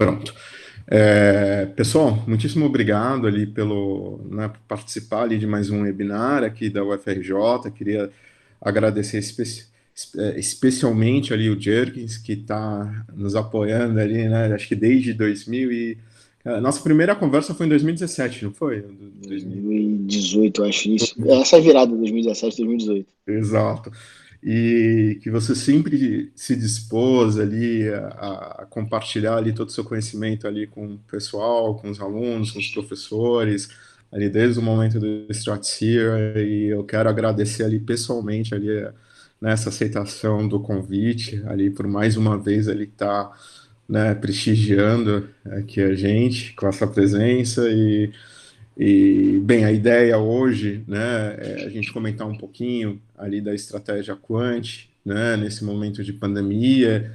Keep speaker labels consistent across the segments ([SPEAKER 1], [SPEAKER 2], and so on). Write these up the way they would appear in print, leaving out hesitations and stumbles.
[SPEAKER 1] Pronto. Pessoal, muitíssimo obrigado ali por participar ali de mais um webinar aqui da UFRJ. Queria agradecer especialmente ali o Jürgens, que está nos apoiando ali, né? Acho que desde 2000 e... Nossa primeira conversa foi em 2017, não foi?
[SPEAKER 2] 2018, eu acho isso. Essa virada, 2017, 2018.
[SPEAKER 1] Exato. E que você sempre se dispôs ali a compartilhar ali todo o seu conhecimento ali com o pessoal, com os alunos, com os professores, ali desde o momento do StratSeer, e eu quero agradecer ali pessoalmente ali nessa aceitação do convite, ali por mais uma vez ali estar, né, prestigiando aqui a gente com essa presença. Bem, a ideia hoje, né, é a gente comentar um pouquinho ali da estratégia Quant, né, nesse momento de pandemia,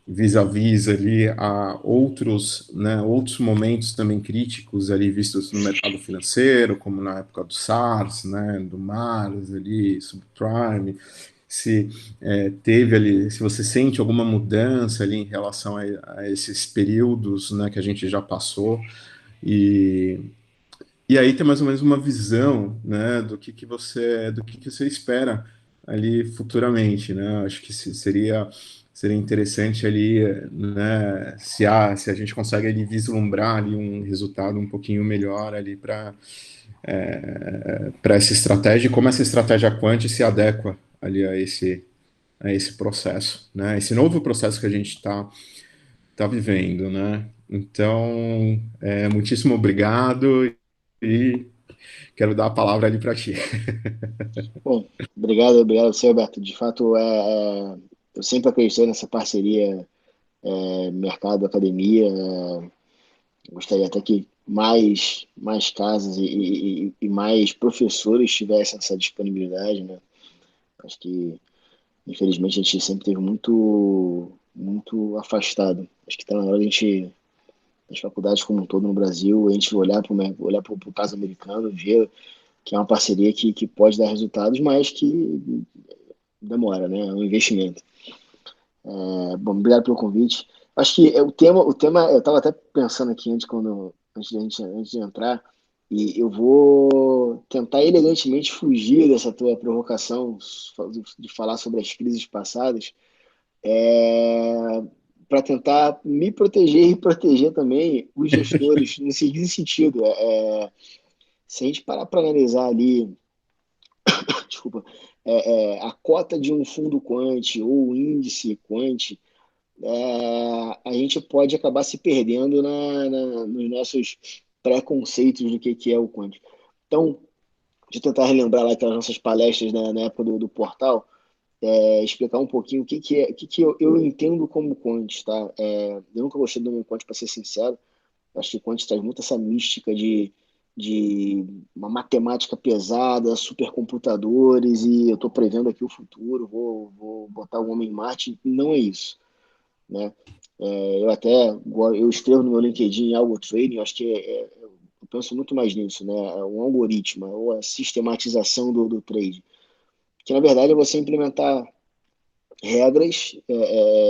[SPEAKER 1] vis-à-vis ali a outros, né, outros momentos também críticos ali vistos no mercado financeiro, como na época do SARS, né, do MARS ali, subprime, se teve ali, se você sente alguma mudança ali em relação a esses períodos, né, que a gente já passou. E aí tem mais ou menos uma visão, né, do que você espera ali futuramente, né? Acho que seria interessante ali, né, se a gente consegue ali vislumbrar ali um resultado um pouquinho melhor ali para essa estratégia, e como essa estratégia quant se adequa ali a esse processo, né? Esse novo processo que a gente está vivendo, né? Então, muitíssimo obrigado e quero dar a palavra ali para ti.
[SPEAKER 2] Bom, obrigado a você, Alberto. De fato, eu sempre acreditei nessa parceria mercado-academia. Gostaria até que mais casas e mais professores tivessem essa disponibilidade, né? Acho que, infelizmente, a gente sempre teve muito afastado. Acho que está na hora de a gente, as faculdades como um todo no Brasil, a gente olhar para o caso americano, ver que é uma parceria que pode dar resultados, mas que demora, né? É um investimento. Bom, obrigado pelo convite. Acho que o tema, eu estava até pensando aqui antes de entrar, e eu vou tentar elegantemente fugir dessa tua provocação de falar sobre as crises passadas, para tentar me proteger e proteger também os gestores no seguinte sentido. Se a gente parar para analisar ali, desculpa, a cota de um fundo quant ou o índice quant, a gente pode acabar se perdendo nos nossos preconceitos do que é o quant. Então, de tentar relembrar lá aquelas nossas palestras na época do portal, explicar um pouquinho o que eu entendo como quant, tá? Eu nunca gostei do nome quant, para ser sincero. Acho que quant traz muito essa mística de uma matemática pesada, supercomputadores, e eu estou prevendo aqui o futuro, vou botar o homem em Marte. Não é isso, né? Eu escrevo no meu LinkedIn algo trading, eu acho que eu penso muito mais nisso, né? Um algoritmo, ou a sistematização do trade, que na verdade é você implementar regras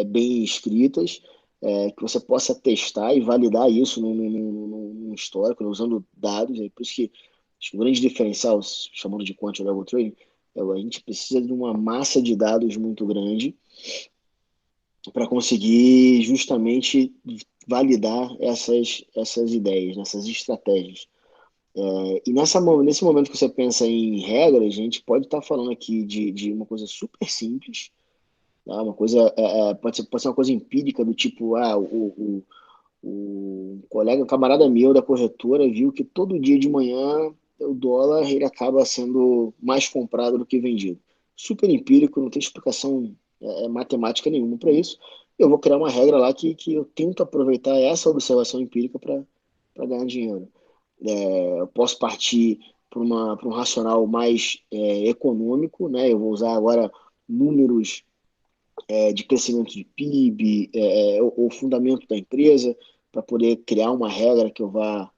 [SPEAKER 2] bem escritas, que você possa testar e validar isso num histórico, né, usando dados. Por isso que acho que o grande diferencial, chamando de quant level trading, a gente precisa de uma massa de dados muito grande para conseguir justamente validar essas ideias, essas estratégias. Nesse momento que você pensa em regras, a gente pode estar falando aqui de uma coisa super simples, tá? Uma coisa, pode ser uma coisa empírica, do tipo, o colega, um camarada meu da corretora viu que todo dia de manhã o dólar ele acaba sendo mais comprado do que vendido. Super empírico, não tem explicação matemática nenhuma para isso. Eu vou criar uma regra lá que eu tento aproveitar essa observação empírica para ganhar dinheiro. Eu posso partir para um racional mais econômico, né? Eu vou usar agora números de crescimento de PIB, o fundamento da empresa, para poder criar uma regra que eu vá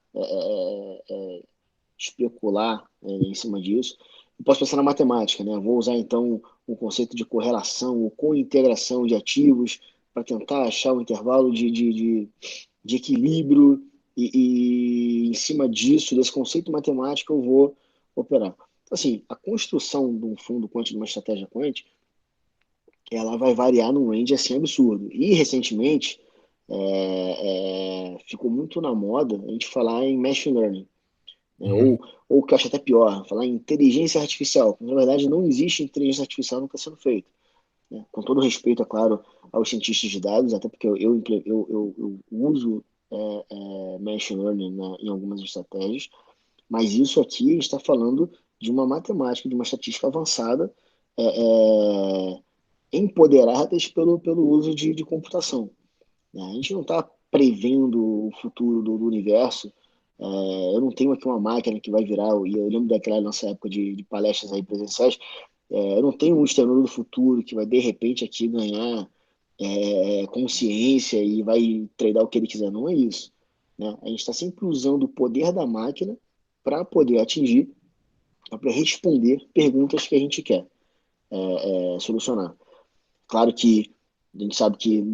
[SPEAKER 2] especular em cima disso. Eu posso pensar na matemática, né? Vou usar então o conceito de correlação ou co-integração de ativos para tentar achar o intervalo de equilíbrio, e em cima disso, desse conceito matemático, eu vou operar. Então, assim, a construção de um fundo quântico, de uma estratégia quântica, ela vai variar num range assim absurdo. E recentemente ficou muito na moda a gente falar em machine learning, né?
[SPEAKER 1] Uhum.
[SPEAKER 2] Ou que eu acho até pior, falar em inteligência artificial. Na verdade, não existe inteligência artificial nunca sendo feito, né? Com todo respeito, é claro, aos cientistas de dados, até porque eu uso machine learning em algumas estratégias, mas isso aqui a gente está falando de uma matemática, de uma estatística avançada, é, é, empoderadas pelo uso de computação, né? A gente não está prevendo o futuro do universo. Eu não tenho aqui uma máquina que vai virar, e eu lembro daquela nossa época de palestras aí presenciais, eu não tenho um exterminador do futuro que vai de repente aqui ganhar consciência e vai treinar o que ele quiser. Não é isso, né? A gente está sempre usando o poder da máquina para poder atingir, para responder perguntas que a gente quer solucionar. Claro que a gente sabe que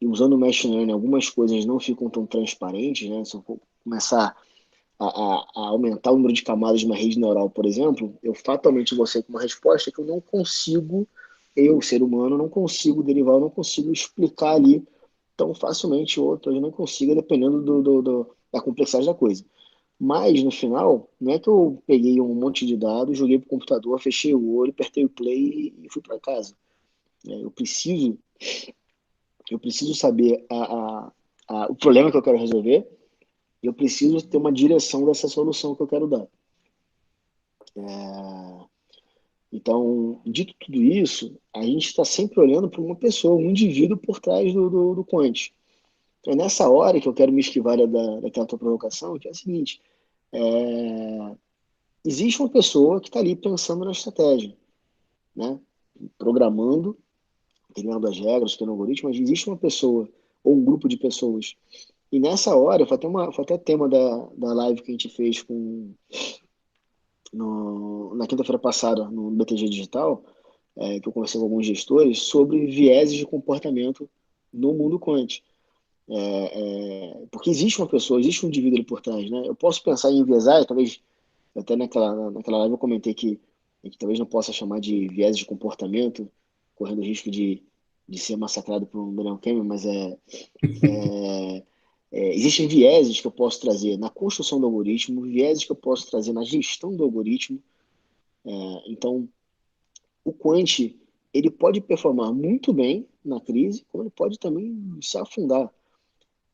[SPEAKER 2] usando o machine learning algumas coisas não ficam tão transparentes, né? Se eu começar a aumentar o número de camadas de uma rede neural, por exemplo, eu fatalmente vou sair com uma resposta que eu não consigo, eu, ser humano, não consigo derivar, eu não consigo explicar ali tão facilmente, outro eu não consigo, dependendo da complexidade da coisa. Mas, no final, não é que eu peguei um monte de dados, joguei para o computador, fechei o olho, apertei o play e fui para casa, né? Eu preciso saber o problema que eu quero resolver, e eu preciso ter uma direção dessa solução que eu quero dar. Então, dito tudo isso, a gente está sempre olhando para uma pessoa, um indivíduo por trás do Quant. Então, é nessa hora que eu quero me esquivar daquela tua provocação, que é a seguinte: é, existe uma pessoa que está ali pensando na estratégia, né? Programando, criando as regras, criando algoritmos, mas existe uma pessoa ou um grupo de pessoas. E nessa hora, foi até tema da live que a gente fez na quinta-feira passada, no BTG Digital, que eu conversei com alguns gestores, sobre vieses de comportamento no mundo quant. Porque existe uma pessoa, existe um indivíduo ali por trás, né? Eu posso pensar em enviesar, talvez, até naquela live eu comentei que a gente talvez não possa chamar de viés de comportamento, correndo o risco de ser massacrado por um Daniel Kahneman, mas é, existem vieses que eu posso trazer na construção do algoritmo, vieses que eu posso trazer na gestão do algoritmo. Então, o quant ele pode performar muito bem na crise, como ele pode também se afundar.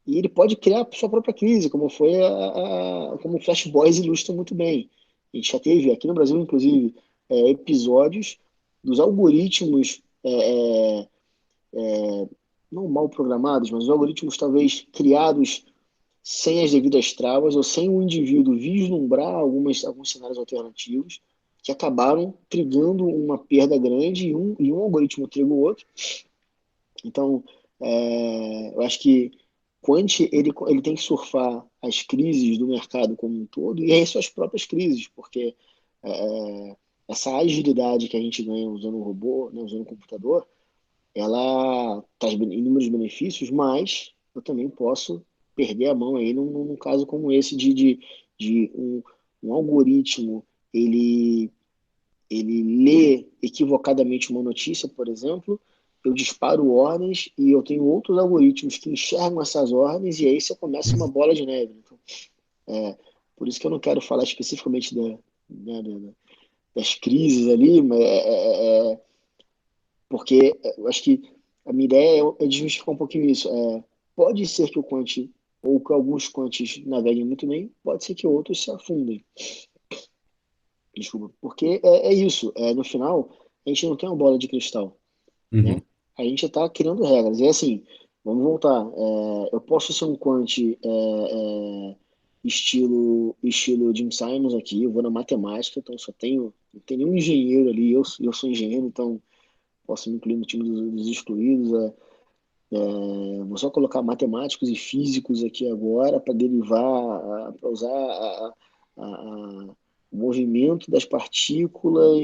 [SPEAKER 2] E ele pode criar a sua própria crise, como o Flash Boys ilustra muito bem. A gente já teve aqui no Brasil, inclusive, episódios dos algoritmos não mal programados, mas os algoritmos talvez criados sem as devidas travas ou sem o indivíduo vislumbrar alguns cenários alternativos que acabaram trigando uma perda grande e um algoritmo triga o outro. Então, eu acho que Quant ele tem que surfar as crises do mercado como um todo e aí suas próprias crises, porque essa agilidade que a gente ganha usando o robô, né, usando o computador, ela traz inúmeros benefícios, mas eu também posso perder a mão aí num caso como esse de um algoritmo, ele, ele lê equivocadamente uma notícia, por exemplo, eu disparo ordens e eu tenho outros algoritmos que enxergam essas ordens e aí você começa uma bola de neve. Então, por isso que eu não quero falar especificamente né, das crises ali, mas porque eu acho que a minha ideia é desmistificar um pouquinho isso. Pode ser que o quant ou que alguns quantes naveguem muito bem, pode ser que outros se afundem. Desculpa. Porque é isso. No final, a gente não tem uma bola de cristal, né?
[SPEAKER 1] Uhum.
[SPEAKER 2] A gente está criando regras. E assim, vamos voltar. Eu posso ser um quant estilo Jim Simons aqui, eu vou na matemática, então não tem nenhum engenheiro ali, eu sou engenheiro, então posso me incluir no time dos excluídos. Vou só colocar matemáticos e físicos aqui agora para derivar, para usar o movimento das partículas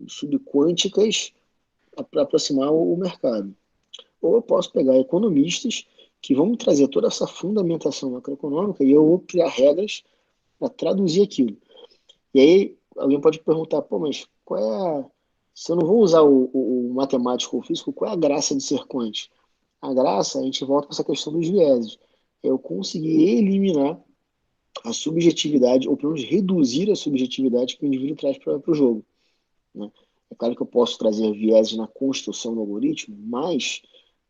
[SPEAKER 2] subquânticas para aproximar o mercado. Ou eu posso pegar economistas que vão me trazer toda essa fundamentação macroeconômica e eu vou criar regras para traduzir aquilo. E aí alguém pode perguntar, pô, mas qual é se eu não vou usar o matemático ou o físico, qual é a graça de ser quant? A graça, a gente volta para essa questão dos vieses. É eu conseguir eliminar a subjetividade, ou pelo menos reduzir a subjetividade que o indivíduo traz para o jogo, né? É claro que eu posso trazer vieses na construção do algoritmo, mas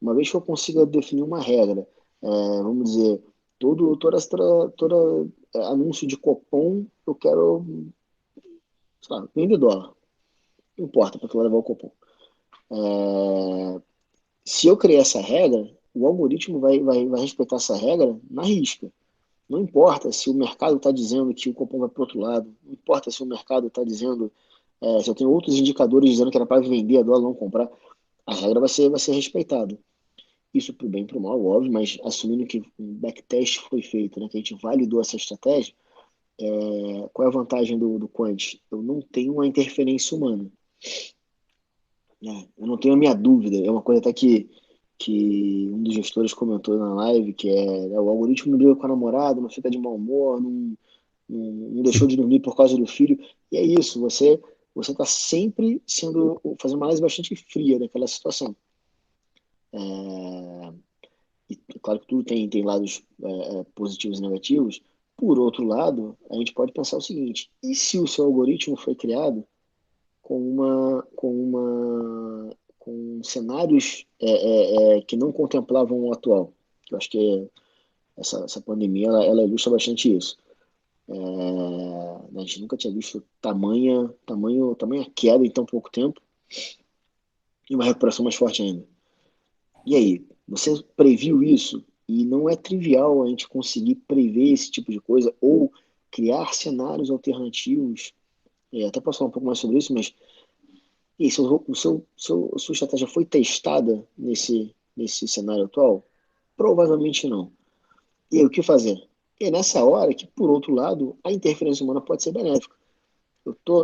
[SPEAKER 2] uma vez que eu consiga definir uma regra, vamos dizer, toda anúncio de cupom, eu quero, sei lá, vender dólar. Não importa, porque eu vou levar o cupom. Se eu criar essa regra, o algoritmo vai respeitar essa regra na risca. Não importa se o mercado está dizendo que o cupom vai para o outro lado, não importa se o mercado está dizendo, se eu tenho outros indicadores dizendo que era para vender a dólar, não comprar, a regra vai ser respeitada. Isso para o bem e para o mal, óbvio, mas assumindo que um backtest foi feito, né, que a gente validou essa estratégia, qual é a vantagem do Quant? Eu não tenho uma interferência humana, né? Eu não tenho a minha dúvida. É uma coisa até que um dos gestores comentou na live, que né, o algoritmo não briga com a namorada, não fica de mau humor, não deixou de dormir por causa do filho. E é isso, você está sempre fazendo uma análise bastante fria daquela situação. E claro que tudo tem lados positivos e negativos. Por outro lado, a gente pode pensar o seguinte: e se o seu algoritmo foi criado com cenários que não contemplavam o atual? Eu acho que essa pandemia ela ilustra bastante isso. A gente nunca tinha visto tamanha queda em tão pouco tempo e uma recuperação mais forte ainda. E aí, você previu isso? E não é trivial a gente conseguir prever esse tipo de coisa ou criar cenários alternativos. Até posso falar um pouco mais sobre isso, mas e se a sua estratégia foi testada nesse cenário atual? Provavelmente não. E aí, o que fazer? E é nessa hora que, por outro lado, a interferência humana pode ser benéfica.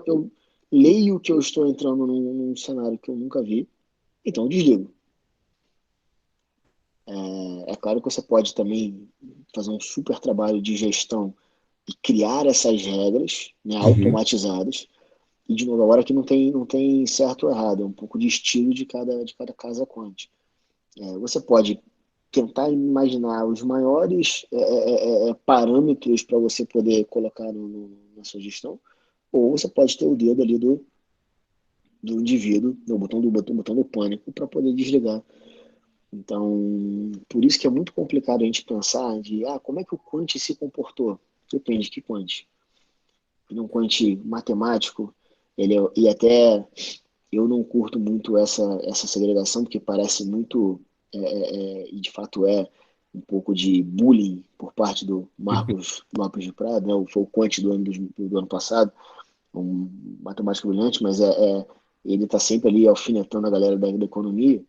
[SPEAKER 2] Eu leio que eu estou entrando num cenário que eu nunca vi, então eu desligo. É claro que você pode também fazer um super trabalho de gestão e criar essas regras, né,
[SPEAKER 1] Uhum.
[SPEAKER 2] automatizadas. E, de novo, agora que não tem certo ou errado, é um pouco de estilo de cada casa quântica. Você pode tentar imaginar os maiores parâmetros para você poder colocar na sua gestão, ou você pode ter o dedo ali do indivíduo, botão do pânico, para poder desligar. Então, por isso que é muito complicado a gente pensar como é que o quant se comportou? Depende de que quant. Ele é um quant matemático, e até eu não curto muito essa segregação, porque parece muito, e de fato um pouco de bullying por parte do Marcos Lopes de Prado, né? Foi o quant do ano passado, um matemático brilhante, mas ele está sempre ali alfinetando a galera da economia.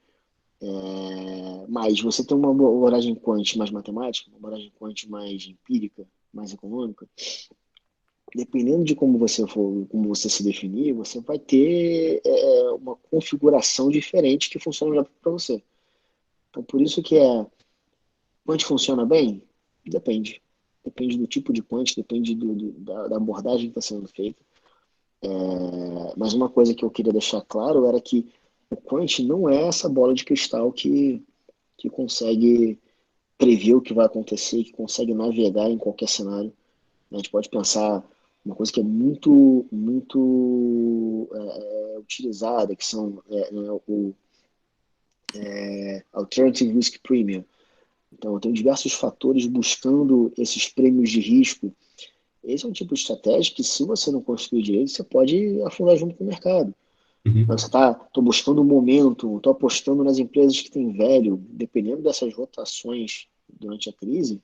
[SPEAKER 2] Mas você tem uma abordagem quant mais matemática, uma abordagem quant mais empírica, mais econômica, dependendo de como você se definir, você vai ter uma configuração diferente que funciona melhor para você. Então, por isso que quant funciona bem? Depende. Depende do tipo de quant, depende da abordagem que está sendo feita. Mas uma coisa que eu queria deixar claro era que o quant não é essa bola de cristal que consegue prever o que vai acontecer, que consegue navegar em qualquer cenário. A gente pode pensar uma coisa que é muito, muito utilizada, que são né, o Alternative Risk Premium. Então, eu tenho diversos fatores buscando esses prêmios de risco. Esse é um tipo de estratégia que, se você não construir direito, você pode afundar junto com o mercado.
[SPEAKER 1] Uhum.
[SPEAKER 2] Você estou buscando um momento, estou apostando nas empresas que têm velho, dependendo dessas rotações durante a crise,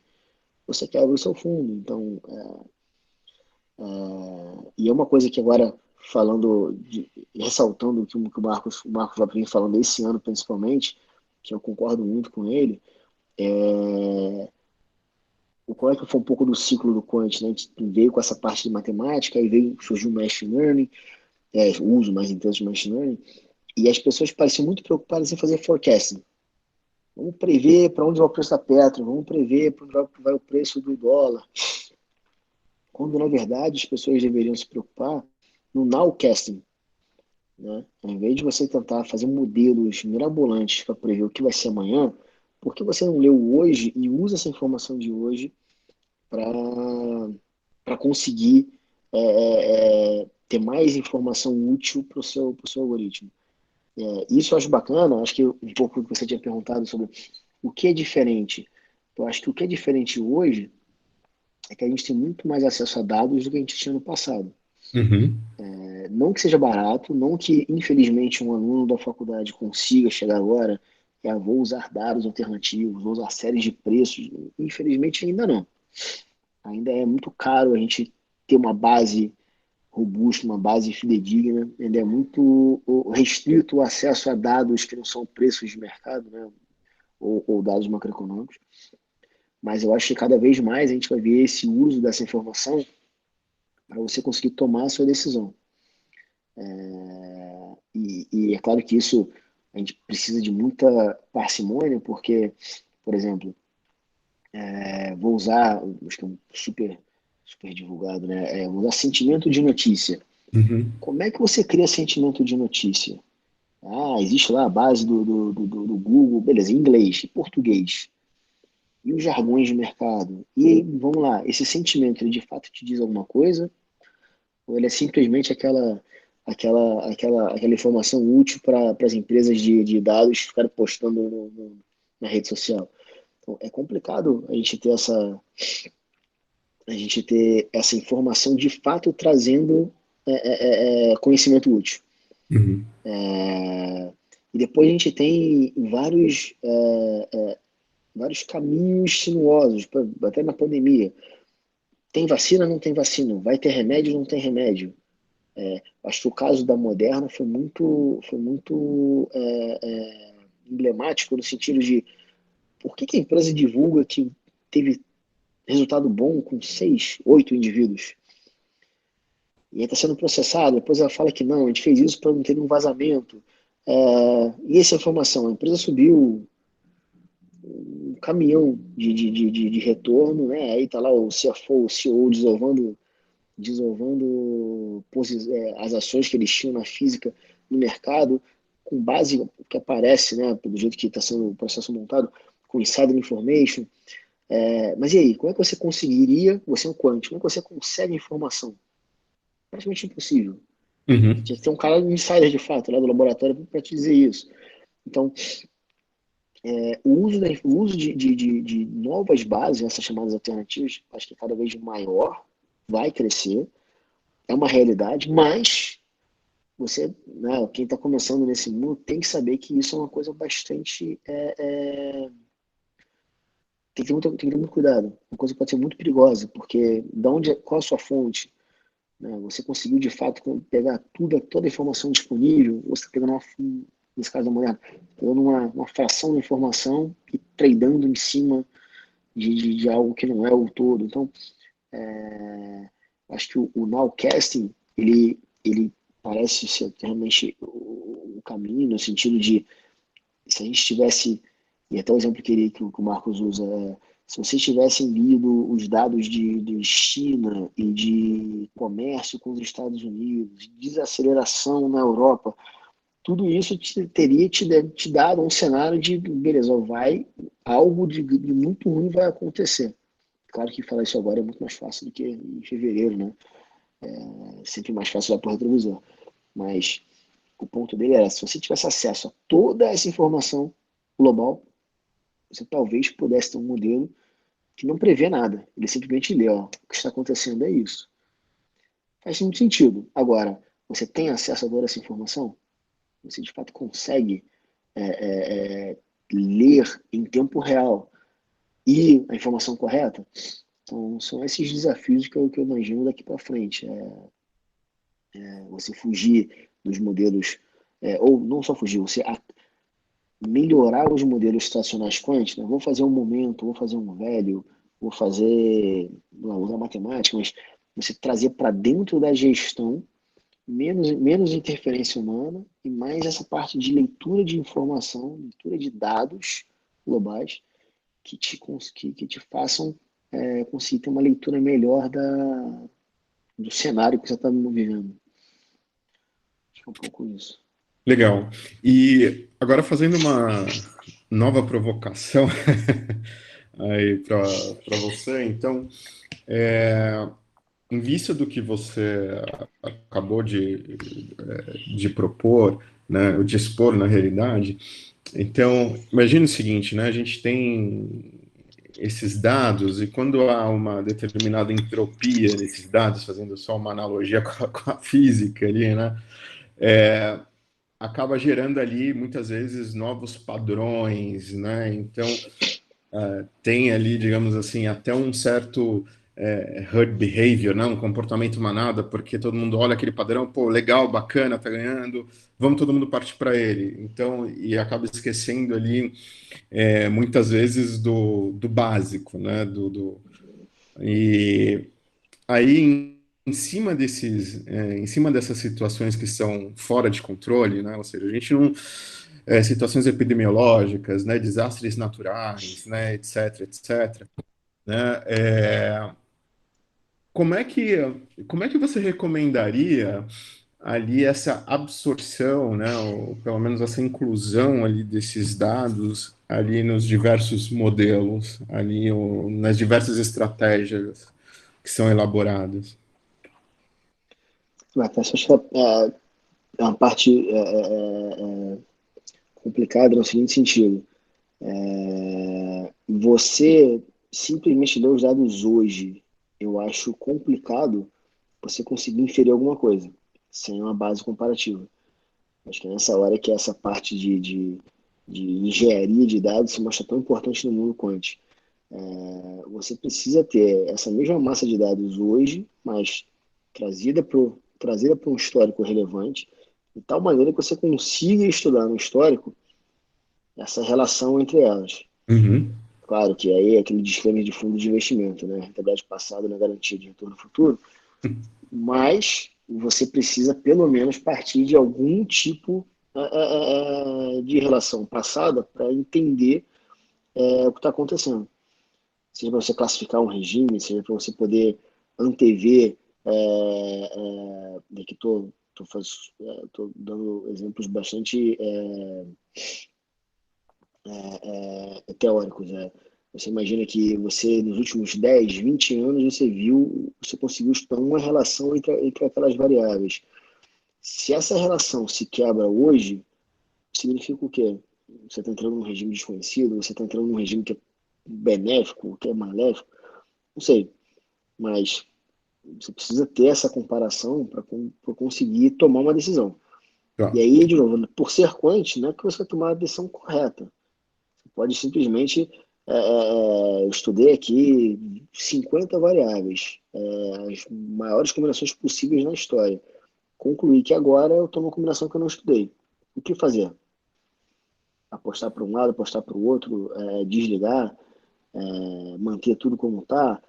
[SPEAKER 2] você quebra o seu fundo. Então, e é uma coisa que agora, ressaltando o que o Marcos vai vir falando esse ano principalmente, que eu concordo muito com ele, o qual é que foi um pouco do ciclo do Quant, né? A gente veio com essa parte de matemática, aí surgiu o Machine Learning, o uso mais intenso de Machine Learning, e as pessoas pareciam muito preocupadas em fazer forecasting. Vamos prever para onde vai o preço da Petro, vamos prever para onde vai o preço do dólar. Quando, na verdade, as pessoas deveriam se preocupar no nowcasting, né? Ao invés de você tentar fazer modelos mirabolantes para prever o que vai ser amanhã, por que você não leu hoje e usa essa informação de hoje para conseguir ter mais informação útil para o seu algoritmo? Isso eu acho bacana, acho que um pouco do que você tinha perguntado sobre o que é diferente. Eu acho que o que é diferente hoje é que a gente tem muito mais acesso a dados do que a gente tinha no passado.
[SPEAKER 1] Uhum.
[SPEAKER 2] Não que seja barato, não que, infelizmente, um aluno da faculdade consiga chegar agora e vou usar dados alternativos, vou usar séries de preços. Infelizmente, ainda não. Ainda é muito caro a gente ter uma base robusta, uma base fidedigna. Ainda é muito restrito o acesso a dados que não são preços de mercado, né? Ou dados macroeconômicos. Mas eu acho que cada vez mais a gente vai ver esse uso dessa informação para você conseguir tomar a sua decisão. E é claro que isso a gente precisa de muita parcimônia, porque, por exemplo, vou usar, acho que é um super divulgado, né? Vou usar sentimento de notícia.
[SPEAKER 1] Uhum.
[SPEAKER 2] Como é que você cria sentimento de notícia? Existe lá a base do Google, beleza, em inglês, em português. E os jargões de mercado. E aí, vamos lá, esse sentimento, ele de fato te diz alguma coisa? Ou ele é simplesmente aquela informação útil para as empresas de dados ficarem postando na rede social? Então, é complicado a gente ter essa informação de fato trazendo conhecimento útil.
[SPEAKER 1] Uhum.
[SPEAKER 2] E depois a gente tem vários caminhos sinuosos, até na pandemia. Tem vacina, não tem vacina? Vai ter remédio, não tem remédio? Acho que o caso da Moderna foi muito emblemático no sentido de por que a empresa divulga que teve resultado bom com 6, 8 indivíduos? E aí está sendo processado, depois ela fala que não, a gente fez isso para não ter um vazamento. E essa informação, a empresa subiu um caminhão de retorno, né? Aí está lá o CFO, o CEO desovando as ações que eles tinham na física no mercado, com base no que aparece, né, pelo jeito que está sendo o processo montado, com insider information. Mas e aí, como é que você conseguiria, você é um quant, como é que você consegue informação? Praticamente impossível.
[SPEAKER 1] Uhum.
[SPEAKER 2] Tinha que ter um cara insider de fato, lá do laboratório, para te dizer isso. Então, o uso de novas bases, essas chamadas alternativas, acho que é cada vez maior, vai crescer, é uma realidade, mas você, né, quem está começando nesse mundo tem que saber que isso é uma coisa bastante. Tem que ter muito cuidado. Uma coisa que pode ser muito perigosa, porque qual a sua fonte? Né? Você conseguiu de fato pegar toda a informação disponível, ou você está pegando nesse caso da mulher, pegando uma fração da informação e tradando em cima de algo que não é o todo. Então, acho que o nowcasting, ele parece ser realmente o caminho, no sentido de se a gente tivesse, e até o exemplo que o Marcos usa, se vocês tivessem lido os dados de China e de comércio com os Estados Unidos, desaceleração na Europa, tudo isso teria te dado um cenário de, beleza, algo de muito ruim vai acontecer. Claro que falar isso agora é muito mais fácil do que em fevereiro, né? É sempre mais fácil olhar para o retrovisor. Mas o ponto dele era, se você tivesse acesso a toda essa informação global, você talvez pudesse ter um modelo que não prevê nada. Ele simplesmente lê, ó, o que está acontecendo é isso. Faz muito sentido. Agora, você tem acesso a toda essa informação? Você de fato consegue é, é, ler em tempo real e a informação correta? Então, são esses desafios que eu imagino daqui para frente. Você fugir dos modelos, ou não só fugir, você melhorar os modelos estacionais quânticos, né? Vou fazer um momento, vou fazer um velho, vou fazer, não, usar matemática, mas você trazer para dentro da gestão menos interferência humana e mais essa parte de leitura de informação, leitura de dados, globais que te façam conseguir ter uma leitura melhor do cenário que você está vivendo. Acho que é um pouco isso.
[SPEAKER 1] Legal. E agora fazendo uma nova provocação aí para você, então, em vista do que você acabou de propor, né, de expor na realidade, então, imagine o seguinte, né, a gente tem esses dados e quando há uma determinada entropia nesses dados, fazendo só uma analogia com a física ali, né, acaba gerando ali muitas vezes novos padrões, né? Então tem ali, digamos assim, até um certo herd behavior, né? Um comportamento manada, porque todo mundo olha aquele padrão, pô, legal, bacana, tá ganhando, vamos todo mundo partir para ele. Então, e acaba esquecendo ali muitas vezes do básico, né? E aí em cima em cima dessas situações que são fora de controle, né? Ou seja, a gente não situações epidemiológicas, né? Desastres naturais, né? Etc, etc. Né? Como é que como é que você recomendaria ali essa absorção, né? Ou pelo menos essa inclusão ali desses dados ali nos diversos modelos, ali ou nas diversas estratégias que são elaboradas?
[SPEAKER 2] Mas acho que é uma parte complicada no seguinte sentido. Você simplesmente ler os dados hoje, eu acho complicado você conseguir inferir alguma coisa sem uma base comparativa. Acho que é nessa hora que essa parte de engenharia de dados se mostra tão importante no mundo quant. Você precisa ter essa mesma massa de dados hoje, mas trazida para um histórico relevante, de tal maneira que você consiga estudar no histórico essa relação entre elas.
[SPEAKER 1] Uhum.
[SPEAKER 2] Claro que aí é aquele disclaimer de fundo de investimento, né? Rentabilidade passada não é garantia de retorno futuro, mas você precisa pelo menos partir de algum tipo de relação passada para entender o que está acontecendo. Seja para você classificar um regime, seja para você poder antever, que estou dando exemplos bastante teóricos. Você imagina que você, nos últimos 10, 20 anos, você conseguiu estudar uma relação entre aquelas variáveis. Se essa relação se quebra hoje, significa o quê? Você está entrando num regime desconhecido, você está entrando num regime que é benéfico, que é maléfico, não sei, mas você precisa ter essa comparação para conseguir tomar uma decisão.
[SPEAKER 1] Tá.
[SPEAKER 2] E aí, de novo, por ser quant, não é que você vai tomar a decisão correta. Você pode simplesmente, eu estudei aqui 50 variáveis, as maiores combinações possíveis na história. Concluí que agora eu estou numa combinação que eu não estudei. O que fazer? Apostar para um lado, apostar para o outro, desligar, manter tudo como está?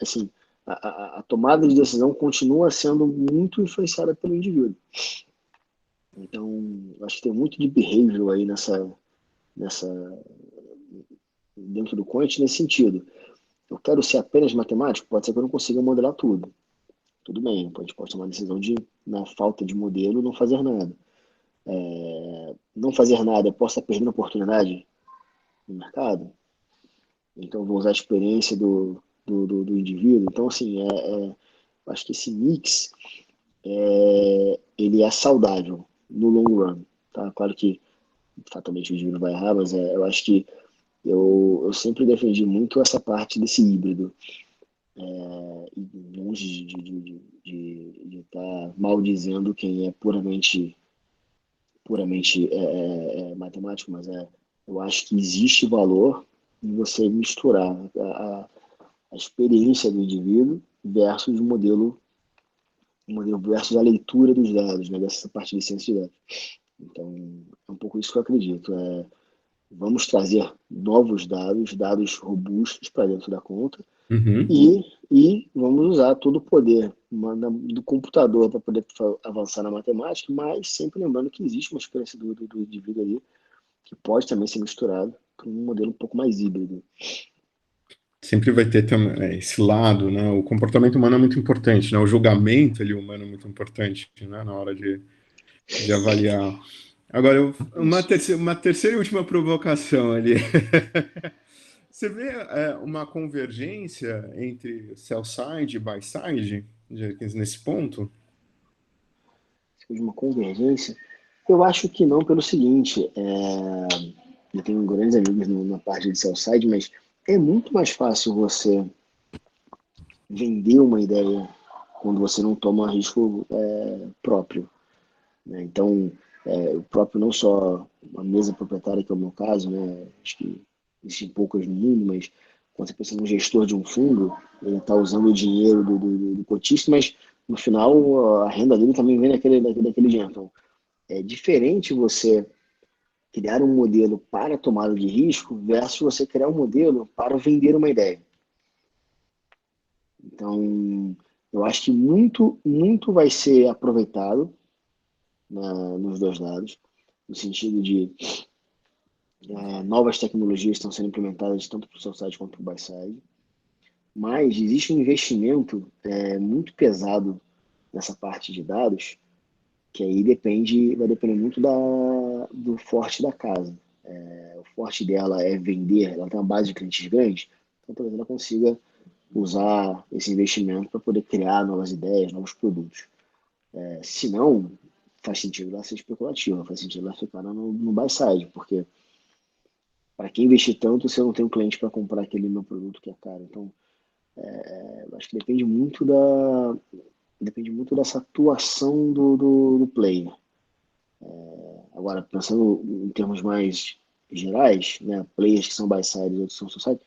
[SPEAKER 2] Assim, a tomada de decisão continua sendo muito influenciada pelo indivíduo. Então, acho que tem muito de behavior aí nessa, dentro do quant nesse sentido. Eu quero ser apenas matemático, pode ser que eu não consiga modelar tudo. Tudo bem, a gente pode tomar a decisão de, na falta de modelo, não fazer nada. Não fazer nada, eu posso estar perdendo a oportunidade no mercado, então eu vou usar a experiência do indivíduo. Então, assim, acho que esse mix ele é saudável no long run. Tá? Claro que fatalmente o indivíduo vai errar, mas eu acho que eu sempre defendi muito essa parte desse híbrido. Longe de estar maldizendo quem é puramente matemático, mas eu acho que existe valor em você misturar a experiência do indivíduo versus o modelo versus a leitura dos dados, né, dessa parte de ciência de dados. Então, é um pouco isso que eu acredito. Vamos trazer novos dados, dados robustos para dentro da conta,
[SPEAKER 1] Uhum.
[SPEAKER 2] e vamos usar todo o poder do computador para poder avançar na matemática, mas sempre lembrando que existe uma experiência do indivíduo ali que pode também ser misturado para um modelo um pouco mais híbrido.
[SPEAKER 1] Sempre vai ter também esse lado, né? O comportamento humano é muito importante, né? O julgamento ali humano é muito importante, né? Na hora de avaliar. Agora,
[SPEAKER 2] Isso.
[SPEAKER 1] uma terceira e última provocação ali. Você vê uma convergência entre sell side e buy side nesse ponto?
[SPEAKER 2] De uma convergência. Eu acho que não, pelo seguinte, eu tenho grandes amigos na parte de sell side, mas é muito mais fácil você vender uma ideia quando você não toma risco próprio. Né? Então, o próprio não só a mesa proprietária, que é o meu caso, né? Acho que existem poucas no mundo, mas quando você pensa no gestor de um fundo, ele está usando o dinheiro do cotista, mas no final a renda dele também vem daquele dinheiro. Então, é diferente você criar um modelo para tomada de risco versus você criar um modelo para vender uma ideia. Então, eu acho que muito vai ser aproveitado nos dois lados, no sentido de novas tecnologias estão sendo implementadas tanto para o seu site quanto para o buy side, mas existe um investimento muito pesado nessa parte de dados, que aí vai depender muito do forte da casa. O forte dela é vender, ela tem uma base de clientes grande, então talvez ela consiga usar esse investimento para poder criar novas ideias, novos produtos. Se não, faz sentido ela ser especulativa, faz sentido ela ficar no buy side, porque para quem investir tanto, você não tem um cliente para comprar aquele meu produto que é caro. Então, eu acho que depende muito dessa atuação do player. Agora, pensando em termos mais gerais, né, players que são buy-side e outros são sell-side,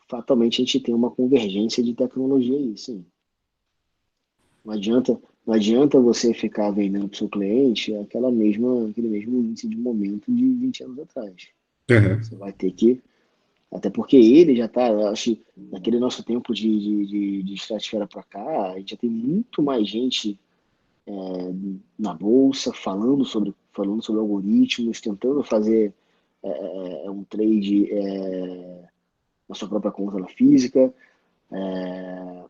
[SPEAKER 2] fatalmente a gente tem uma convergência de tecnologia aí, sim. Não adianta você ficar vendendo para o seu cliente aquele mesmo índice de momento de 20 anos atrás.
[SPEAKER 1] Uhum.
[SPEAKER 2] Você vai ter que, até porque ele já está, acho que naquele nosso tempo de estratosfera para cá, a gente já tem muito mais gente na bolsa falando sobre algoritmos, tentando fazer um trade na sua própria conta na física.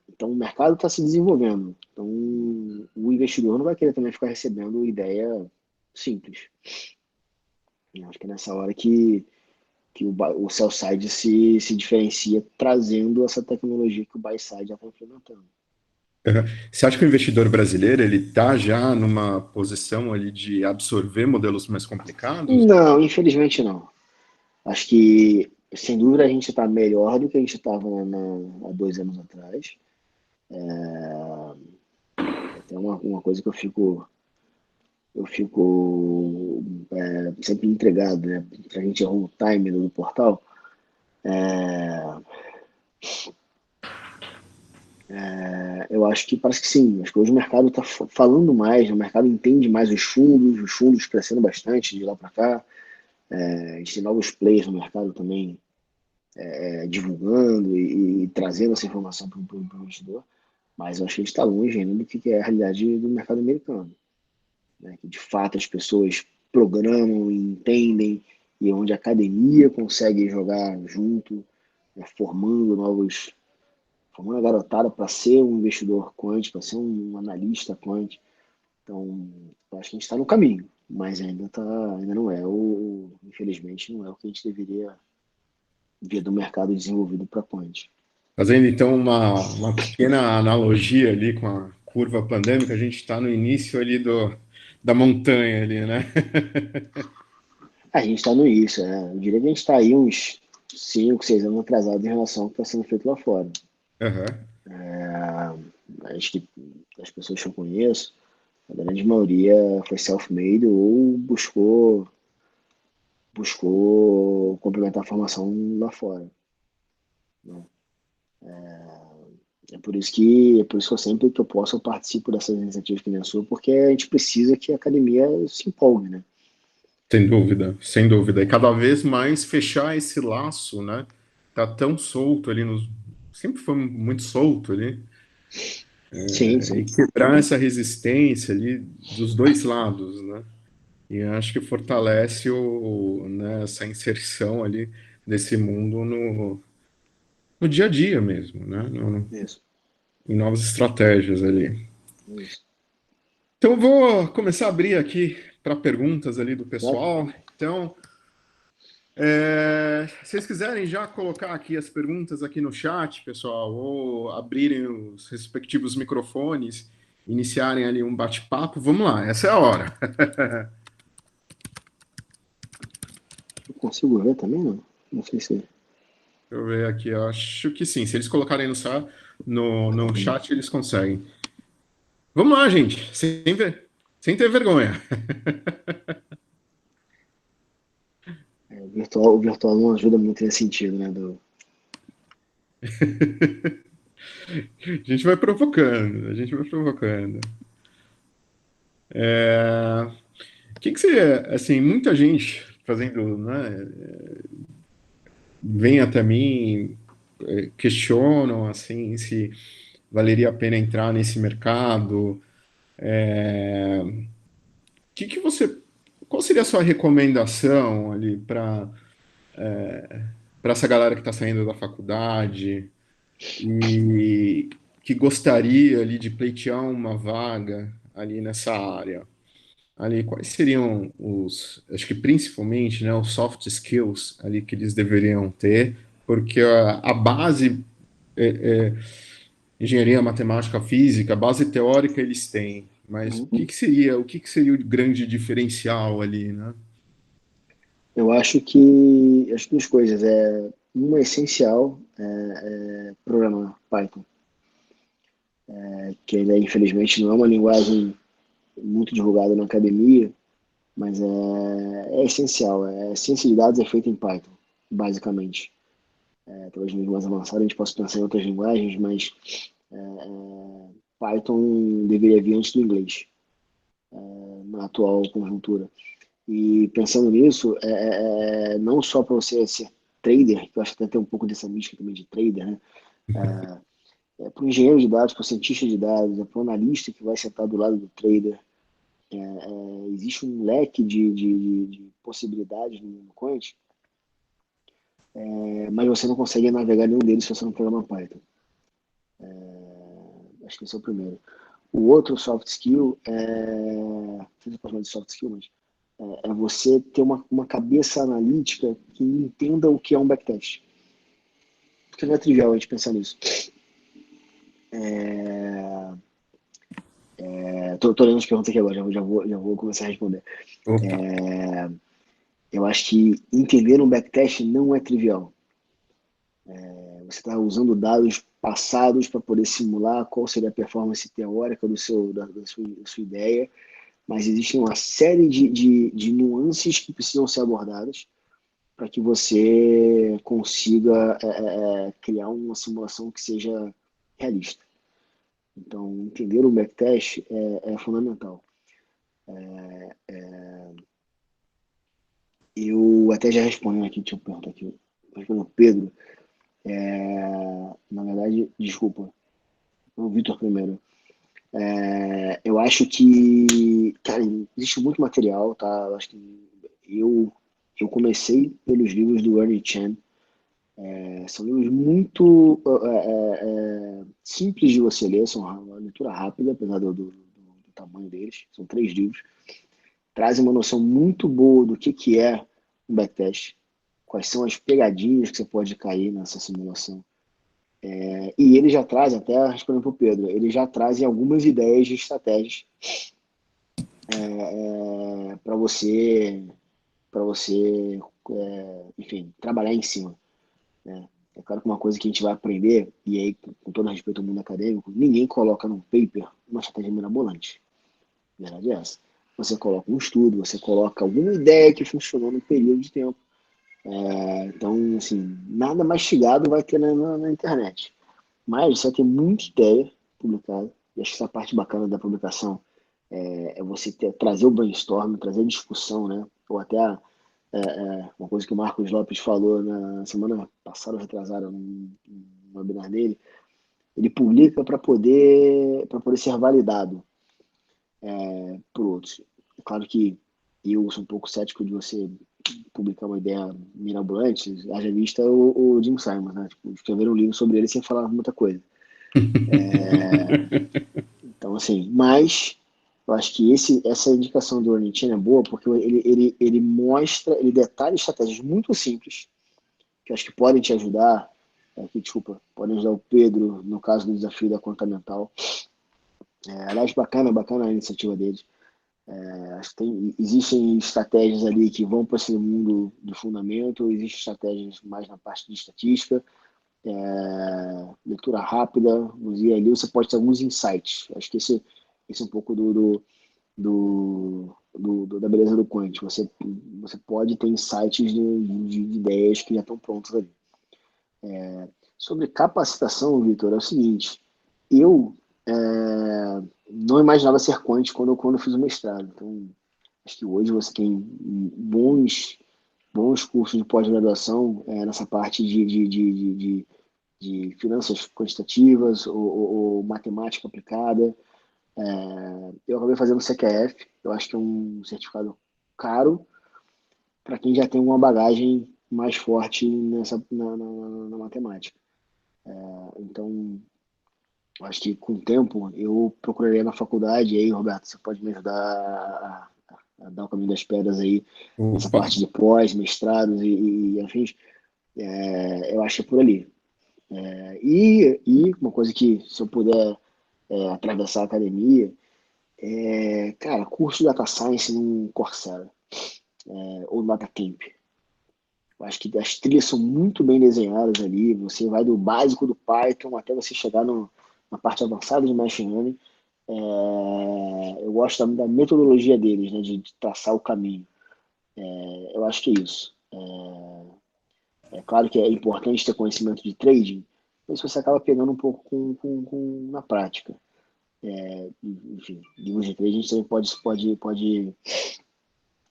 [SPEAKER 2] Então o mercado está se desenvolvendo. Então o investidor não vai querer também ficar recebendo ideia simples. Eu acho que é nessa hora que o sell side se diferencia trazendo essa tecnologia que o buy side já está implementando.
[SPEAKER 1] Uhum. Você acha que o investidor brasileiro ele está já numa posição ali de absorver modelos mais complicados?
[SPEAKER 2] Não, infelizmente não. Acho que, sem dúvida, a gente está melhor do que a gente estava há 2 anos atrás. Até uma coisa que eu fico sempre entregado, né? Para a gente errar o time do portal. Eu acho que parece que sim. Acho que hoje o mercado está falando mais, o mercado entende mais os fundos crescendo bastante de lá para cá. A gente tem novos players no mercado também divulgando e trazendo essa informação para o investidor. Mas eu acho que a gente está longe ainda do que é a realidade do mercado americano. Né? Que de fato as pessoas programam, entendem, e onde a academia consegue jogar junto, né? Formando a garotada para ser um investidor quant, para ser um analista quant. Então, eu acho que a gente está no caminho, mas ainda não é infelizmente, não é o que a gente deveria ver do mercado desenvolvido para quant.
[SPEAKER 1] Fazendo então uma pequena analogia ali com a curva pandêmica, a gente está no início ali da montanha ali, né?
[SPEAKER 2] A gente está no início, né? Eu diria que a gente está aí uns 5, 6 anos atrasado em relação ao que está sendo feito lá fora.
[SPEAKER 1] Uhum.
[SPEAKER 2] Acho que as pessoas que eu conheço, a grande maioria foi self-made ou buscou complementar a formação lá fora. Né? É por isso que eu sempre que eu posso eu participo dessas iniciativas que nem a sua, porque a gente precisa que a academia se empolgue, né?
[SPEAKER 1] Sem dúvida, sem dúvida. E cada vez mais fechar esse laço, né? Tá tão solto ali nos. Sempre foi muito solto ali.
[SPEAKER 2] Sim,
[SPEAKER 1] E
[SPEAKER 2] sim.
[SPEAKER 1] quebrar essa resistência ali dos dois lados, né? E acho que fortalece né, essa inserção ali desse mundo no dia a dia mesmo, né?
[SPEAKER 2] Isso,
[SPEAKER 1] Em novas estratégias ali.
[SPEAKER 2] isso.
[SPEAKER 1] Então, eu vou começar a abrir aqui para perguntas ali do
[SPEAKER 2] Claro.
[SPEAKER 1] pessoal. Então, se vocês quiserem já colocar aqui as perguntas aqui no chat, pessoal, ou abrirem os respectivos microfones, iniciarem ali um bate-papo, vamos lá, essa é a hora.
[SPEAKER 2] Eu consigo ver também, não? Não sei se.
[SPEAKER 1] Deixa eu ver aqui, eu acho que sim. Se eles colocarem no chat, eles conseguem. Vamos lá, gente, sem ter vergonha.
[SPEAKER 2] O virtual não ajuda muito nesse sentido, né?
[SPEAKER 1] A gente vai provocando, a gente vai provocando. O que você, assim, muita gente fazendo, né, vem até mim, questionam, assim, se valeria a pena entrar nesse mercado. Que você, qual seria a sua recomendação ali para essa galera que está saindo da faculdade e que gostaria ali de pleitear uma vaga ali nessa área? Ali, quais seriam acho que principalmente, né, os soft skills ali que eles deveriam ter, porque a base, é, engenharia, matemática, física, a base teórica eles têm, mas
[SPEAKER 2] Uhum.
[SPEAKER 1] o que que seria o grande diferencial ali, né?
[SPEAKER 2] Eu acho que as duas coisas. Uma essencial programar Python, que ainda infelizmente não é uma linguagem muito divulgada na academia, mas é essencial. Ciência de dados é feita em Python, basicamente. Talvez no mais avançado a gente possa pensar em outras linguagens, mas Python deveria vir antes do inglês, na atual conjuntura. E pensando nisso, não só para você ser trader, que eu acho que até tem um pouco dessa mística também de trader, né? Para o engenheiro de dados, para o cientista de dados, para o analista que vai sentar do lado do trader. Existe um leque de possibilidades no mundo quântico, mas você não consegue navegar nenhum deles se você não programa Python. Acho que esse é o primeiro. O outro soft skill não sei se eu posso falar de soft skill, mas é você ter uma cabeça analítica que entenda o que é um backtest. Porque não é trivial a gente pensar nisso. Tô lendo as perguntas aqui agora, já vou começar a responder.
[SPEAKER 1] Opa,
[SPEAKER 2] Eu acho que entender um backtest não é trivial. Você está usando dados passados para poder simular qual seria a performance teórica da sua ideia, mas existe uma série de nuances que precisam ser abordadas para que você consiga criar uma simulação que seja realista. Então, entender o backtest é fundamental. Eu até já respondi aqui, deixa eu perguntar aqui, respondendo Pedro, na verdade, desculpa, o Vitor primeiro. Eu acho que, cara, existe muito material, tá? Eu acho que eu comecei pelos livros do Ernie Chan. São livros muito simples de você ler, são uma leitura rápida, apesar do tamanho deles. São 3 livros. Trazem uma noção muito boa do que é um backtest, quais são as pegadinhas que você pode cair nessa simulação. E ele já traz, até respondendo para o Pedro, ele já traz algumas ideias de estratégias para você, enfim, trabalhar em cima. Né? É claro que uma coisa que a gente vai aprender, e aí, com todo respeito ao mundo acadêmico, ninguém coloca num paper uma estratégia mirabolante. A verdade é essa. Você coloca um estudo, você coloca alguma ideia que funcionou num período de tempo. Então, assim, nada mastigado vai ter na internet. Mas você tem muita ideia publicada, e acho que essa é a parte bacana da publicação é você trazer o brainstorm, trazer a discussão, né? Ou até uma coisa que o Marcos Lopes falou na semana passada, retrasada, num webinar dele, ele publica para poder ser validado por outros. É claro que eu sou um pouco cético de você publicar uma ideia mirabolante, haja vista o Jim Simons, né? Tipo, escrever um livro sobre ele sem falar muita coisa. Então, assim, mas eu acho que essa indicação do Ornithin é boa porque ele mostra, ele detalha estratégias muito simples, que eu acho que podem te ajudar, desculpa, podem ajudar o Pedro no caso do desafio da conta mental. Aliás, bacana a iniciativa deles. Acho que existem estratégias ali que vão para esse mundo do fundamento, existem estratégias mais na parte de estatística, leitura rápida, e ali você pode ter alguns insights. Acho que esse é um pouco da beleza do Quant. Você pode ter insights de ideias que já estão prontas ali. Sobre capacitação, Vitor, é o seguinte, eu não imaginava ser Quant quando eu fiz o mestrado. Então, acho que hoje você tem bons cursos de pós-graduação nessa parte de finanças quantitativas ou matemática aplicada. Eu acabei fazendo o CQF, eu acho que é um certificado caro para quem já tem uma bagagem mais forte na matemática. Então, eu acho que com o tempo eu procuraria na faculdade, e aí, Roberto, você pode me ajudar a dar o caminho das pedras aí nessa
[SPEAKER 1] Opa.
[SPEAKER 2] parte de pós, mestrados e afins. Eu acho que é por ali. E uma coisa que, se eu puder atravessar a academia, cara, curso de Data Science no Coursera, ou no DataCamp. Eu acho que as trilhas são muito bem desenhadas ali, você vai do básico do Python até você chegar na parte avançada de Machine Learning. Eu gosto da metodologia deles, né, de traçar o caminho. Eu acho que é isso. É claro que é importante ter conhecimento de trading, mas você acaba pegando um pouco na prática. Enfim, livros de trading a gente também pode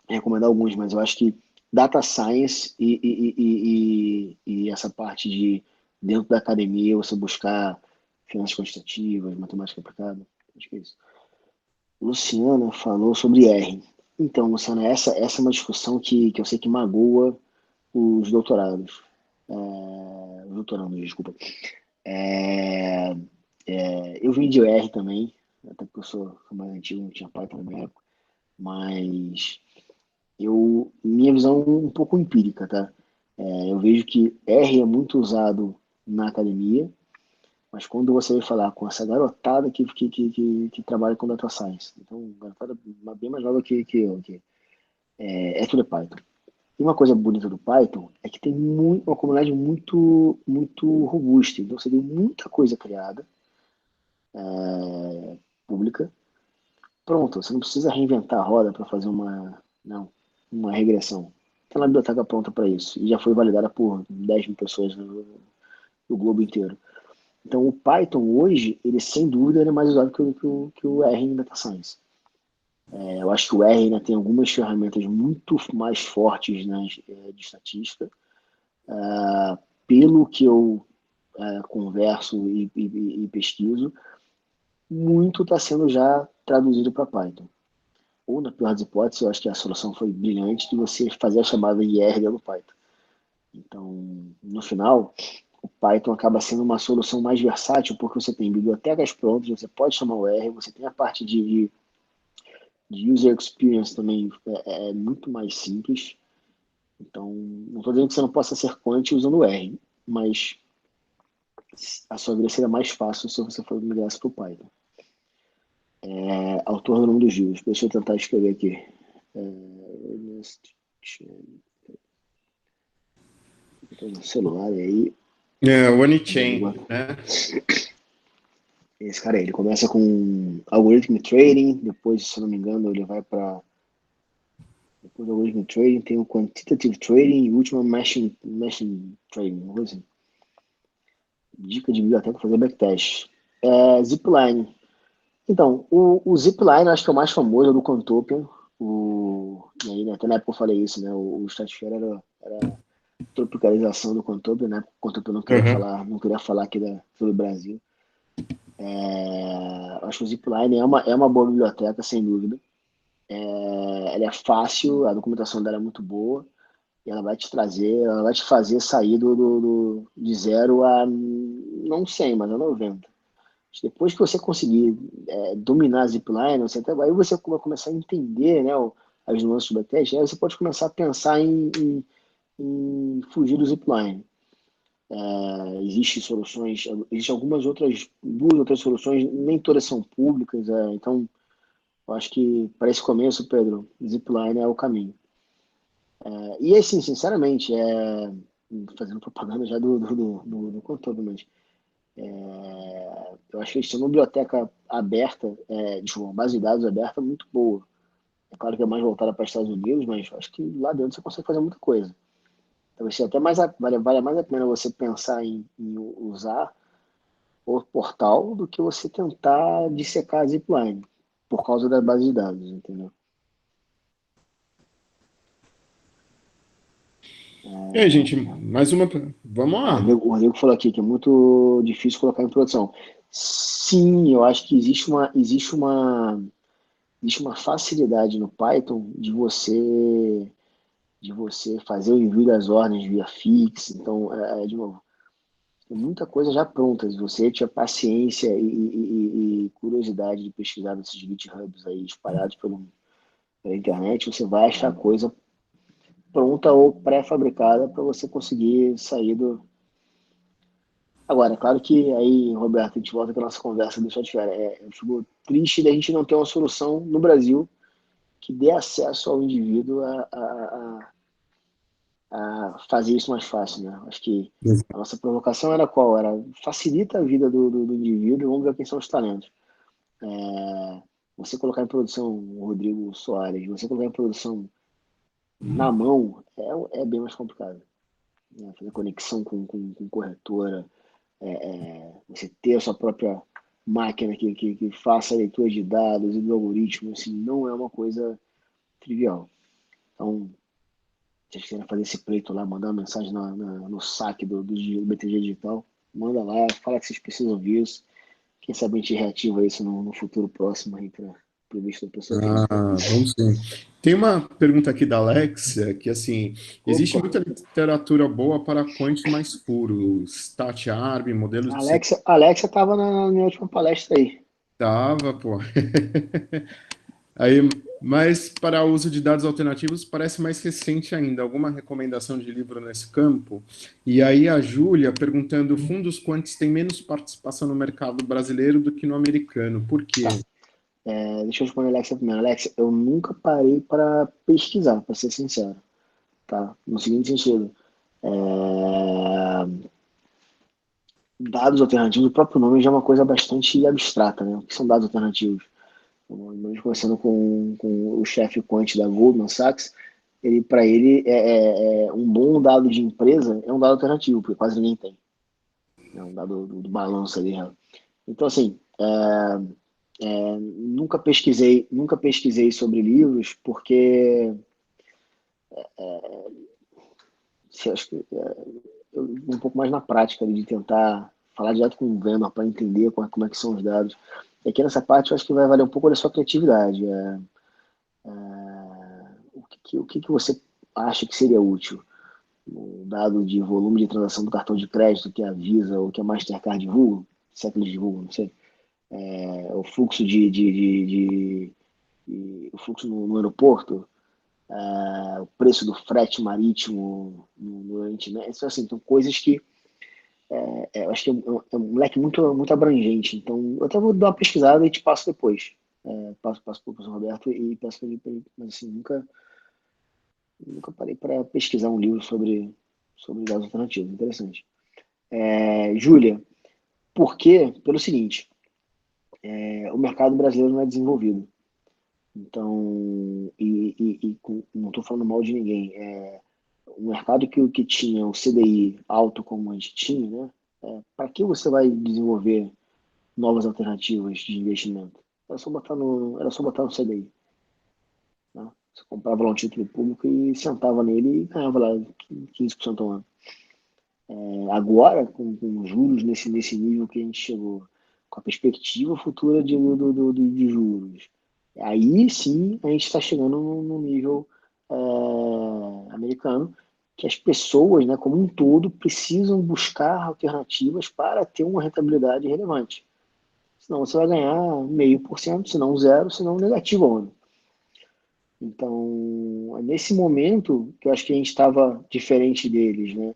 [SPEAKER 2] recomendar alguns, mas eu acho que data science e essa parte de dentro da academia você buscar finanças quantitativas, matemática aplicada, acho que é isso. Luciana falou sobre R. Então, Luciana, essa é uma discussão que eu sei que magoa os doutorados. Os doutorandos, desculpa. É, eu vim de R também, até porque eu sou mais antigo, não tinha Python na minha época, mas minha visão é um pouco empírica, tá? Eu vejo que R é muito usado na academia, mas quando você vai falar com essa garotada que trabalha com data science, então, garotada bem mais nova que eu, tudo Python. E uma coisa bonita do Python é que tem uma comunidade muito robusta, então você tem muita coisa criada, pública. Pronto, você não precisa reinventar a roda para fazer não, uma regressão. Tem uma biblioteca pronta para isso e já foi validada por 10 mil pessoas no globo inteiro. Então, o Python hoje, ele sem dúvida ele é mais usado que o R em Data Science. Eu acho que o R ainda tem algumas ferramentas muito mais fortes, né, de estatística. Pelo que eu converso e pesquiso, muito está sendo já traduzido para Python. Ou, na pior das hipóteses, eu acho que a solução foi brilhante de você fazer a chamada de R dentro do Python. Então, no final, o Python acaba sendo uma solução mais versátil, porque você tem bibliotecas prontas, você pode chamar o R, você tem a parte de user experience também muito mais simples. Então, não estou dizendo que você não possa ser quant usando o R, mas a sua vida seria mais fácil se você for migrar para o Python. Autor do nome dos livros, deixa eu tentar escrever aqui. Estou no celular e aí.
[SPEAKER 1] O Onichain, né?
[SPEAKER 2] Esse cara aí, ele começa com algorithm trading, depois, se não me engano, ele vai para. Depois do algorithm trading, tem o quantitative trading e o último machine trading, uma coisa assim. Dica de biblioteca para fazer backtest. Zipline. Então, o Zipline acho que é o mais famoso, é do Contopian. E aí, até na época eu falei isso, né? O Stratosphere era tropicalização do Contopian, né? O Contopian
[SPEAKER 1] Uhum.
[SPEAKER 2] não queria falar aqui sobre o Brasil. Acho que o Zipline é uma boa biblioteca, sem dúvida. ela é fácil, a documentação dela é muito boa, e ela vai te trazer, ela vai te fazer sair de zero a não 100, mas a 90. Depois que você conseguir dominar a zipline, aí você vai começar a entender, né, as nuances do backtest, aí você pode começar a pensar em fugir do zipline. Existem soluções, existem algumas outras, duas outras soluções, nem todas são públicas, então eu acho que para esse começo, Pedro, zipline é o caminho. E assim, sinceramente, fazendo propaganda já do conteúdo, mas eu acho que eles têm uma biblioteca aberta, de uma base de dados aberta muito boa. É claro que é mais voltada para os Estados Unidos, mas acho que lá dentro você consegue fazer muita coisa. Talvez seja até vale mais a pena você pensar em usar o portal do que você tentar dissecar a zipline, por causa da base de dados, entendeu?
[SPEAKER 1] E aí, gente, mais uma. Vamos lá.
[SPEAKER 2] O Rodrigo falou aqui que é muito difícil colocar em produção. Sim, eu acho que existe uma facilidade no Python de você fazer o envio das ordens via fix. Então, de novo, tem muita coisa já pronta. Se você tiver paciência e curiosidade de pesquisar nesses GitHubs aí espalhados pela internet, você vai achar coisa pronta ou pré-fabricada para você conseguir sair do. Agora, é claro que aí, Roberto, a gente volta com a nossa conversa do software. Eu fico triste da gente não ter uma solução no Brasil que dê acesso ao indivíduo a fazer isso mais fácil, né? Acho que a nossa provocação era qual? Era facilita a vida do indivíduo, vamos ver quem são os talentos. Você colocar em produção o Rodrigo Soares, você colocar em produção na mão é bem mais complicado. Né? Fazer conexão com corretora, você ter a sua própria máquina que faça a leitura de dados e do algoritmo, assim, não é uma coisa trivial. Então, se vocês quiserem fazer esse pleito lá, mandar uma mensagem no saque do BTG Digital, manda lá, fala que vocês precisam ver isso. Quem sabe a gente reativa isso no futuro próximo aí para o visto da pessoa que usa.
[SPEAKER 1] Vamos sim. Tem uma pergunta aqui da Alexia, que assim, existe
[SPEAKER 2] Opa,
[SPEAKER 1] muita literatura boa para quant mais puros, Stat Arb, modelos
[SPEAKER 2] a
[SPEAKER 1] de
[SPEAKER 2] Alexa estava na minha última palestra aí.
[SPEAKER 1] Tava, pô. Aí, mas para uso de dados alternativos parece mais recente ainda. Alguma recomendação de livro nesse campo? E aí a Júlia perguntando, fundos quantos têm menos participação no mercado brasileiro do que no americano. Por quê?
[SPEAKER 2] Tá. Deixa eu responder a Alexa primeiro. Alexa, eu nunca parei para pesquisar, para ser sincero. Tá? No seguinte sentido, dados alternativos, o próprio nome já é uma coisa bastante abstrata, né? O que são dados alternativos? Mesmo conversando com o chefe quant da Goldman Sachs, para ele, um bom dado de empresa é um dado alternativo, porque quase ninguém tem. É um dado do balanço ali. Né? Então, assim, nunca pesquisei sobre livros, porque acho que eu vou um pouco mais na prática ali, de tentar falar direto com o vendor para entender como é que são os dados. E aqui nessa parte eu acho que vai valer um pouco da sua criatividade. O que você acha que seria útil? O dado de volume de transação do cartão de crédito que a Visa ou que a Mastercard divulgam, se é que eles divulgam, não sei. O fluxo o fluxo no aeroporto, o preço do frete marítimo no Oriente Médio. Então, assim, são coisas que eu acho que é um leque muito, muito abrangente. Então, eu até vou dar uma pesquisada e te passo depois. Passo para o professor Roberto e peço para ele, mas assim, nunca parei para pesquisar um livro sobre dados alternativos. Interessante. Júlia, por quê? Pelo seguinte, o mercado brasileiro não é desenvolvido. Então, não estou falando mal de ninguém. O mercado que tinha o CDI alto como a gente tinha, né? Para que você vai desenvolver novas alternativas de investimento? Era só botar no CDI. Né? Você comprava lá um título público e sentava nele e ganhava lá 15% ao ano. Agora, com juros nesse nível que a gente chegou, com a perspectiva futura de juros, Aí sim a gente está chegando no nível americano, que as pessoas, né, como um todo, precisam buscar alternativas para ter uma rentabilidade relevante. Senão você vai ganhar 0,5%, se não zero, se não negativo ao ano. Então, é nesse momento que eu acho que a gente estava diferente deles, né?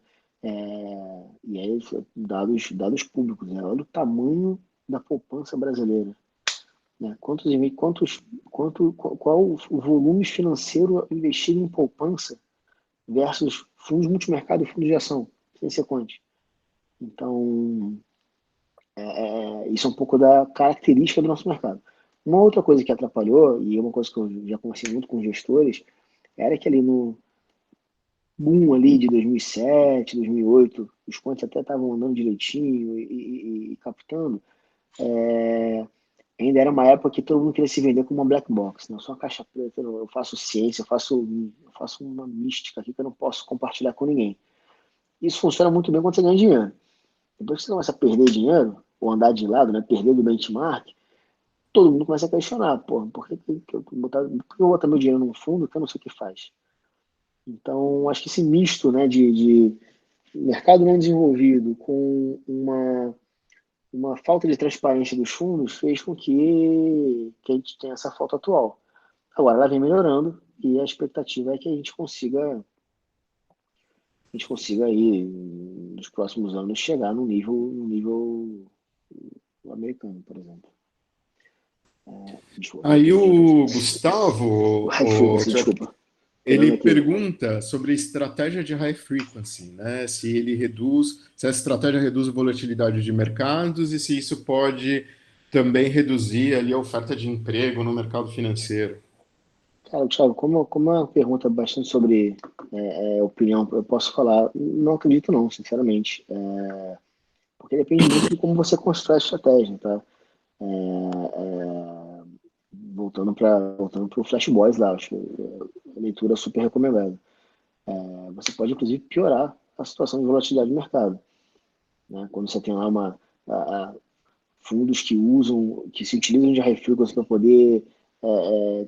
[SPEAKER 2] E aí, dados públicos, né? Olha o tamanho da poupança brasileira, né? Qual o volume financeiro investido em poupança versus fundos multimercado e fundos de ação, sem ser quanti. Então, isso é um pouco da característica do nosso mercado. Uma outra coisa que atrapalhou, e é uma coisa que eu já conversei muito com gestores, era que ali no boom ali de 2007, 2008, os quantos até estavam andando direitinho e captando, ainda era uma época que todo mundo queria se vender como uma black box, não, eu sou uma caixa preta, não, eu faço ciência, eu faço uma mística aqui que eu não posso compartilhar com ninguém. Isso funciona muito bem quando você ganha dinheiro. Depois que você começa a perder dinheiro, ou andar de lado, né, perder do benchmark, todo mundo começa a questionar, pô, por que eu botar meu dinheiro num fundo que eu não sei o que faz? Então, acho que esse misto, né, de mercado não desenvolvido com uma falta de transparência dos fundos fez com que a gente tenha essa falta atual. Agora, ela vem melhorando e a expectativa é que a gente consiga aí, nos próximos anos, chegar no nível americano, por exemplo. Desculpa, high
[SPEAKER 1] Aí
[SPEAKER 2] frequency.
[SPEAKER 1] o Gustavo,
[SPEAKER 2] O high frequency, desculpa. Tô
[SPEAKER 1] ele
[SPEAKER 2] lendo aqui.
[SPEAKER 1] pergunta sobre estratégia de high frequency, né? Se essa estratégia reduz a volatilidade de mercados e se isso pode também reduzir ali a oferta de emprego no mercado financeiro.
[SPEAKER 2] Cara, Thiago, como é uma pergunta bastante sobre opinião, eu posso falar, não acredito não, sinceramente. Porque depende muito de como você constrói a estratégia, tá? É, é, voltando para o Flash Boys lá, acho que a leitura é super recomendada. Você pode, inclusive, piorar a situação de volatilidade do mercado, né? Quando você tem lá fundos que se utilizam de high frequency para poder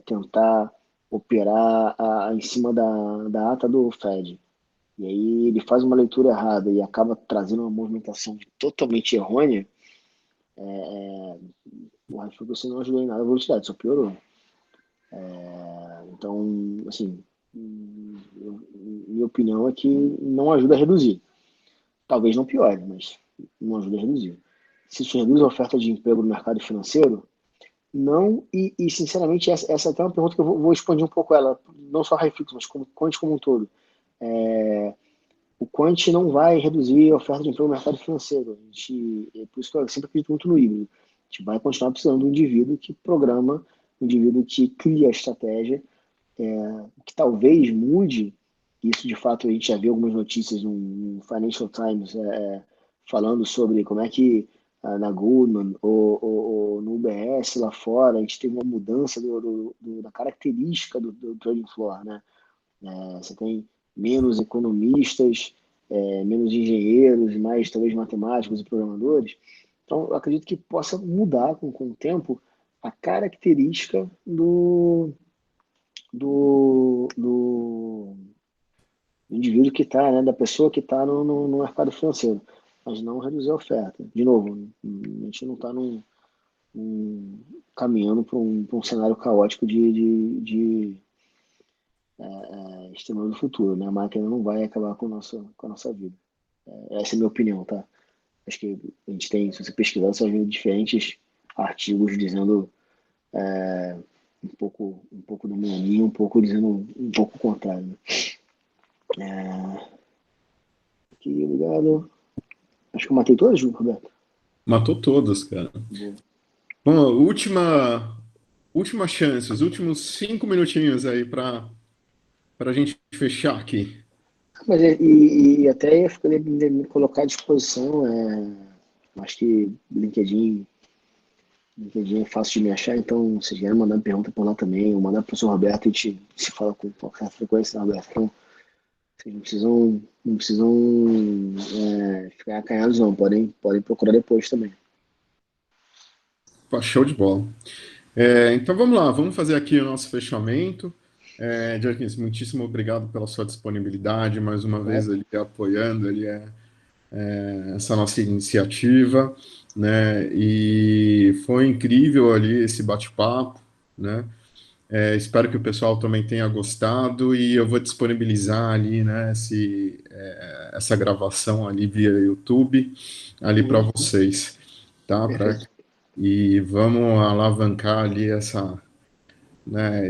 [SPEAKER 2] tentar operar em cima da ata do Fed. E aí ele faz uma leitura errada e acaba trazendo uma movimentação totalmente errônea, o high frequency não ajudou em nada a volatilidade, só piorou. Então, assim, minha opinião é que não ajuda a reduzir. Talvez não piore, mas não ajuda a reduzir. Se isso reduz a oferta de emprego no mercado financeiro, não, e sinceramente, essa é até uma pergunta que eu vou expandir um pouco ela, não só high frequency, mas como quant como um todo. O quant não vai reduzir a oferta de emprego no mercado financeiro. É por isso que eu sempre acredito muito no híbrido. A gente vai continuar precisando do indivíduo que programa, do indivíduo que cria a estratégia, que talvez mude. Isso, de fato, a gente já viu algumas notícias no Financial Times falando sobre como é que na Goldman ou no UBS lá fora a gente teve uma mudança da característica do trading floor, né? Você tem menos economistas, menos engenheiros, mais talvez matemáticos e programadores. Então, eu acredito que possa mudar com o tempo a característica do indivíduo que está, né, da pessoa que está no mercado financeiro, mas não reduzir a oferta. De novo, a gente não está caminhando para um cenário caótico de extremando do futuro, né? A máquina não vai acabar com a nossa vida. Essa é a minha opinião, tá? Acho que a gente tem, se você pesquisar, você vai ver diferentes artigos dizendo um pouco do meu linha, um pouco dizendo um pouco o contrário, né? Aqui, obrigado. Acho que eu matei todas, Roberto.
[SPEAKER 1] Matou todas, cara.
[SPEAKER 2] Boa.
[SPEAKER 1] Bom, última chance, os últimos 5 minutinhos aí para a gente fechar aqui.
[SPEAKER 2] Mas e até ia me colocar à disposição. Acho que LinkedIn é fácil de me achar, então se quiser mandar pergunta por lá também, ou mandar para o professor Roberto, a gente se fala com qualquer frequência, né, Roberto? Então, vocês não precisam ficar acanhados, não. Podem procurar depois também.
[SPEAKER 1] Pô, show de bola. Então vamos lá, vamos fazer aqui o nosso fechamento. Jerkins, muitíssimo obrigado pela sua disponibilidade, mais uma vez ali apoiando ali, essa nossa iniciativa, né? E foi incrível ali esse bate-papo, né? Espero que o pessoal também tenha gostado e eu vou disponibilizar ali, né, essa gravação ali via YouTube ali para
[SPEAKER 2] Uhum,
[SPEAKER 1] vocês, tá?
[SPEAKER 2] perfeito.
[SPEAKER 1] E vamos alavancar ali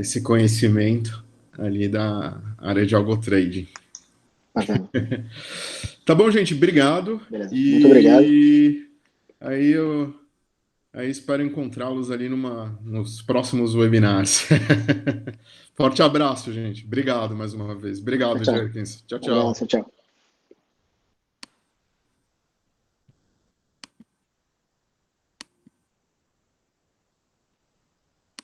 [SPEAKER 1] esse conhecimento ali da área de algo trading.
[SPEAKER 2] Bacana.
[SPEAKER 1] Tá bom, gente? Obrigado.
[SPEAKER 2] Beleza. Muito obrigado.
[SPEAKER 1] E aí eu espero encontrá-los ali nos próximos webinars. Forte abraço, gente. Obrigado mais uma vez.
[SPEAKER 2] Tchau,
[SPEAKER 1] Obrigado,
[SPEAKER 2] tchau.
[SPEAKER 1] Jerkins. Tchau,
[SPEAKER 2] Um abraço,
[SPEAKER 1] tchau.
[SPEAKER 2] tchau.